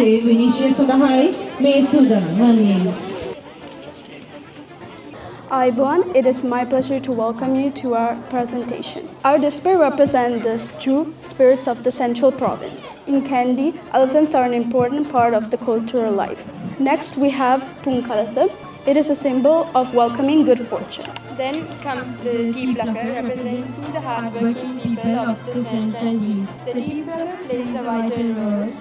වහන්සේ විනිශ්චය සඳහායි මේ සූදානම් වන්නේ. Aibon, it is my pleasure to welcome you to our presentation. Our display represents the true spirits of the Central Province. In Kandy, elephants are an important part of the cultural life. Next, we have Punkalasa. It is a symbol of welcoming good fortune. Then comes the tea plucker, representing the hardworking people of the Central Hills. The tea plucker plays a vital role,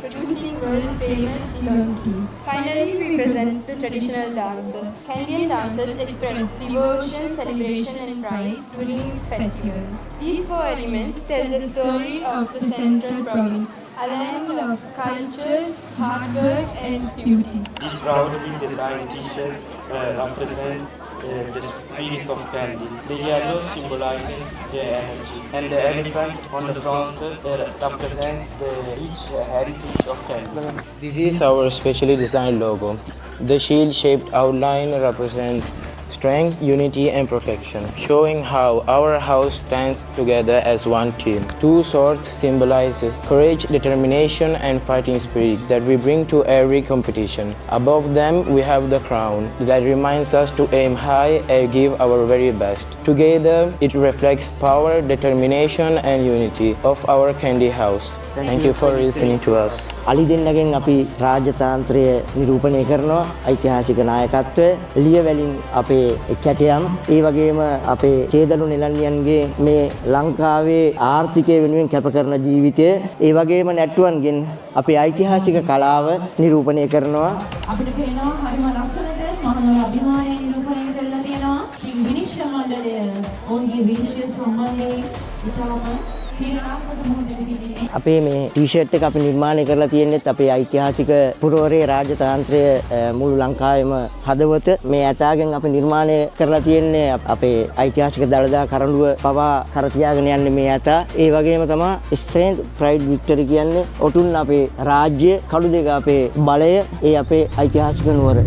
producing world-famous Ceylon tea. Finally, we present the traditional dancer. Kandyan dancers express devotion, celebration and pride during festivals. These four elements tell the story of the Central Province, a land of cultures, hard work and beauty. This proudly designed t-shirt represents the spirit of Kandy. The yellow symbolizes the energy, and the elephant on the front represents the rich heritage of Kandy. This is our specially designed logo. The shield-shaped outline represents strength, unity and protection, showing how our house stands together as one team. Two swords symbolizes courage, determination and fighting spirit that we bring to every competition. Above them we have the crown that reminds us to aim high and give our very best. Together it reflects power, determination and unity of our Kandy house. Thank you for listening to us. අලි දෙන්නගෙන් අපි රාජ්‍යතාන්ත්‍රය නිරූපණය කරනවා ඓතිහාසික නායකත්වය ලියවැලින් අපේ කැටයම් ඒ වගේම අපේ චේදලු නිලන්නියන්ගේ මේ ලංකාවේ ආර්ථිකය වෙනුවෙන් කැප කරන ජීවිතය ඒ වගේම නැට්ටුවන්ගෙන් අපේ ඓතිහාසික කලාව නිරූපණය කරනවා අපිට පේනවා හරිම ලස්සනට මහනුවර අභිමානය නිරූපණය කරලා තියෙනවා. විනිශ්චය මණ්ඩලය ඔවුන්ගේ විනිශ්චය සම්බන්ධයෙන් ඉතාම අපේ මේ ටී-ෂර්ට් එක අපි නිර්මාණය කරලා තියෙන්නේ අපේ ඓතිහාසික පුරවරේ රාජතාන්ත්‍රය මුළු ලංකාවේම හදවත මේ ඇතාගෙන් අපි නිර්මාණය කරලා තියෙන්නේ අපේ ඓතිහාසික දළදා කරඬුව පවා කර තියාගෙන යන්නේ මේ ඇතා. ඒ වගේම තමයි ස්ට්‍රෙන්ත් ප්‍රයිඩ් වික්ටරි කියන්නේ ඔටුන්න අපේ රාජ්‍ය කළු දෙක අපේ බලය ඒ අපේ ඓතිහාසික නුවර